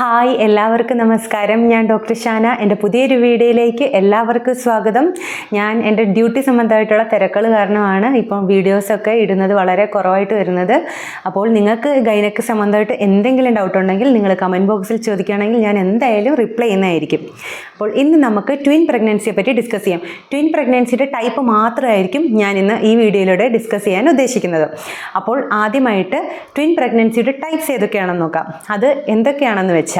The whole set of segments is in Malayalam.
ഹായ്, എല്ലാവർക്കും നമസ്കാരം. ഞാൻ ഡോക്ടർ ഷാന. എൻ്റെ പുതിയൊരു വീഡിയോയിലേക്ക് എല്ലാവർക്കും സ്വാഗതം. ഞാൻ എൻ്റെ ഡ്യൂട്ടി സംബന്ധമായിട്ടുള്ള തിരക്കുകൾ കാരണമാണ് ഇപ്പം വീഡിയോസൊക്കെ ഇടുന്നത് വളരെ കുറവായിട്ട് വരുന്നത്. അപ്പോൾ നിങ്ങൾക്ക് ഗൈനക്ക് സംബന്ധമായിട്ട് എന്തെങ്കിലും ഡൗട്ട് ഉണ്ടെങ്കിൽ നിങ്ങൾ കമൻറ്റ് ബോക്സിൽ ചോദിക്കുകയാണെങ്കിൽ ഞാൻ എന്തായാലും റിപ്ലൈ ചെയ്യുന്നതായിരിക്കും. അപ്പോൾ ഇന്ന് നമുക്ക് ട്വിൻ പ്രഗ്നൻസിയെ പറ്റി ഡിസ്കസ് ചെയ്യാം. ട്വിൻ പ്രഗ്നൻസിയുടെ ടൈപ്പ് മാത്രമായിരിക്കും ഞാൻ ഇന്ന് ഈ വീഡിയോയിലൂടെ ഡിസ്കസ് ചെയ്യാൻ ഉദ്ദേശിക്കുന്നത്. അപ്പോൾ ആദ്യമായിട്ട് ട്വിൻ പ്രഗ്നൻസിയുടെ ടൈപ്സ് ഏതൊക്കെയാണെന്ന് നോക്കാം. അത് എന്തൊക്കെയാണെന്ന് വെച്ചാൽ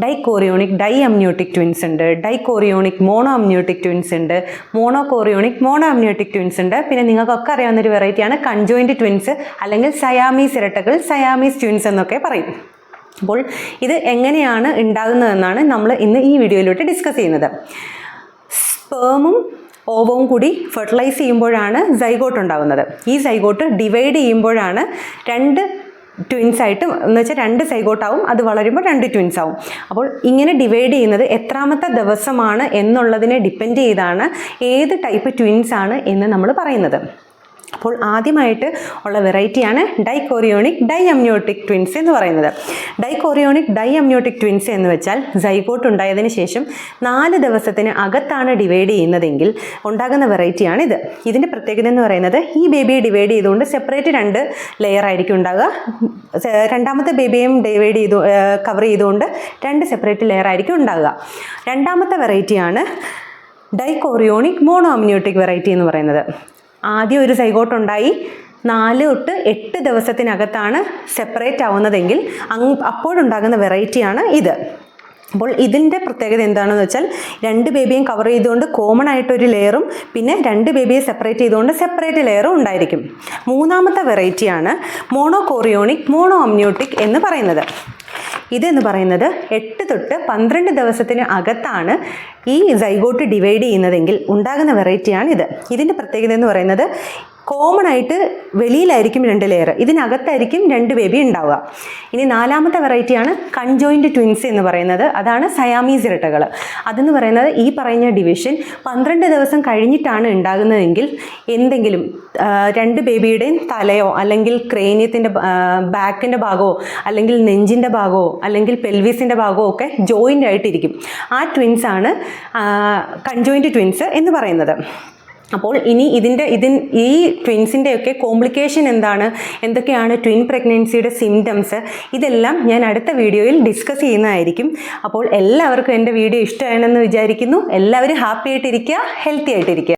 ഡൈകോറിയോണിക് ഡൈ അമ്നിയോട്ടിക് ട്വിൻസ് ഉണ്ട്, ഡൈകോറിയോണിക് മോണോ അമ്നിയോട്ടിക് ട്വിൻസ് ഉണ്ട്, മോണോകോറിയോണിക് മോണോ അമ്നിയോട്ടിക് ട്വിൻസ് ഉണ്ട്. പിന്നെ നിങ്ങൾക്കൊക്കെ അറിയാവുന്നൊരു വെറൈറ്റിയാണ് കൺജോയിൻറ്റ് ട്വിൻസ് അല്ലെങ്കിൽ സയാമീസ് ഇരട്ടകൾ, സയാമീസ് ട്വിൻസ് എന്നൊക്കെ പറയും. അപ്പോൾ ഇത് എങ്ങനെയാണ് ഉണ്ടാകുന്നതെന്നാണ് നമ്മൾ ഇന്ന് ഈ വീഡിയോയിലൂടെ ഡിസ്കസ് ചെയ്യുന്നത്. സ്പേമും ഓവവും കൂടി ഫെർട്ടിലൈസ് ചെയ്യുമ്പോഴാണ് സൈഗോട്ട് ഉണ്ടാകുന്നത്. ഈ സൈഗോട്ട് ഡിവൈഡ് ചെയ്യുമ്പോഴാണ് രണ്ട് ട്വിൻസ് ആയിട്ട്, എന്ന് വെച്ചാൽ രണ്ട് സൈഗോട്ടാവും, അത് വളരുമ്പോൾ രണ്ട് ട്വിൻസ് ആവും. അപ്പോൾ ഇങ്ങനെ ഡിവൈഡ് ചെയ്യുന്നത് എത്രാമത്തെ ദിവസമാണ് എന്നുള്ളതിനെ ഡിപ്പെൻഡ് ചെയ്താണ് ഏത് ടൈപ്പ് ട്വിൻസ് ആണ് എന്ന് നമ്മൾ പറയുന്നത്. അപ്പോൾ ആദ്യമായിട്ട് ഉള്ള വെറൈറ്റിയാണ് ഡൈകോറിയോണിക് ഡൈ അമ്നിയോട്ടിക് ട്വിൻസ് എന്ന് പറയുന്നത്. ഡൈകോറിയോണിക് ഡൈ അമ്നിയോട്ടിക് ട്വിൻസ് എന്ന് വെച്ചാൽ സൈഗോട്ട് ഉണ്ടായതിന് ശേഷം 4 ദിവസത്തിന് അകത്താണ് ഡിവൈഡ് ചെയ്യുന്നതെങ്കിൽ ഉണ്ടാകുന്ന വെറൈറ്റിയാണ് ഇത്. ഇതിൻ്റെ പ്രത്യേകത എന്ന് പറയുന്നത് ഈ ബേബിയെ ഡിവൈഡ് ചെയ്തുകൊണ്ട് സെപ്പറേറ്റ് 2 ലെയർ ആയിരിക്കും ഉണ്ടാകുക. രണ്ടാമത്തെ ബേബിയെയും ഡിവൈഡ് ചെയ്തു കവർ ചെയ്തുകൊണ്ട് 2 സെപ്പറേറ്റ് ലെയർ ആയിരിക്കും ഉണ്ടാകുക. രണ്ടാമത്തെ വെറൈറ്റിയാണ് ഡൈകോറിയോണിക് മോണോ അമ്നിയോട്ടിക് വെറൈറ്റി എന്ന് പറയുന്നത്. ആദ്യം ഒരു സൈഗോട്ട് ഉണ്ടായി 4 തൊട്ട് 8 ദിവസത്തിനകത്താണ് സെപ്പറേറ്റ് ആവുന്നതെങ്കിൽ അപ്പോഴുണ്ടാകുന്ന വെറൈറ്റിയാണ് ഇത്. അപ്പോൾ ഇതിൻ്റെ പ്രത്യേകത എന്താണെന്ന് വെച്ചാൽ 2 ബേബിയും കവർ ചെയ്തുകൊണ്ട് കോമൺ ആയിട്ടൊരു ലെയറും പിന്നെ 2 ബേബിയെ സെപ്പറേറ്റ് ചെയ്തുകൊണ്ട് സെപ്പറേറ്റ് ലെയറും ഉണ്ടായിരിക്കും. മൂന്നാമത്തെ വെറൈറ്റിയാണ് മോണോകോറിയോണിക് മോണോ അമ്നിയോട്ടിക് എന്ന് പറയുന്നത്. ഇതെന്ന് പറയുന്നത് 8 തൊട്ട് 12 ദിവസത്തിന് അകത്താണ് ഈ സൈഗോട്ട് ഡിവൈഡ് ചെയ്യുന്നതെങ്കിൽ ഉണ്ടാകുന്ന വെറൈറ്റിയാണ് ഇത്. ഇതിൻ്റെ പ്രത്യേകത എന്ന് പറയുന്നത് കോമൺ ആയിട്ട് വെളിയിലായിരിക്കും 2 ലെയർ, ഇതിനകത്തായിരിക്കും 2 ബേബി ഉണ്ടാവുക. ഇനി നാലാമത്തെ വെറൈറ്റിയാണ് കൺജോയിൻറ്റ് ട്വിൻസ് എന്ന് പറയുന്നത്. അതാണ് സയാമീസ് ഇരട്ടകൾ. അതെന്ന് പറയുന്നത് ഈ പറയുന്ന ഡിവിഷൻ 12 ദിവസം കഴിഞ്ഞിട്ടാണ് ഉണ്ടാകുന്നതെങ്കിൽ എന്തെങ്കിലും 2 ബേബിയുടെയും തലയോ അല്ലെങ്കിൽ ക്രേനിയത്തിൻ്റെ ബാക്കിൻ്റെ ഭാഗമോ അല്ലെങ്കിൽ നെഞ്ചിൻ്റെ ഭാഗമോ അല്ലെങ്കിൽ പെൽവിസിൻ്റെ ഭാഗമോ ഒക്കെ ജോയിൻ്റ് ആയിട്ടിരിക്കും. ആ ട്വിൻസാണ് കൺജോയിൻറ്റ് ട്വിൻസ് എന്ന് പറയുന്നത്. അപ്പോൾ ഇനി ഈ ട്വിൻസിൻ്റെയൊക്കെ കോംപ്ലിക്കേഷൻ എന്താണ്, എന്തൊക്കെയാണ് ട്വിൻ പ്രഗ്നൻസിയുടെ സിംറ്റംസ്, ഇതെല്ലാം ഞാൻ അടുത്ത വീഡിയോയിൽ ഡിസ്കസ് ചെയ്യുന്നതായിരിക്കും. അപ്പോൾ എല്ലാവർക്കും എൻ്റെ വീഡിയോ ഇഷ്ടമാണെന്ന് വിചാരിക്കുന്നു. എല്ലാവരും ഹാപ്പി ആയിട്ടിരിക്കുക, ഹെൽത്തി ആയിട്ടിരിക്കുക.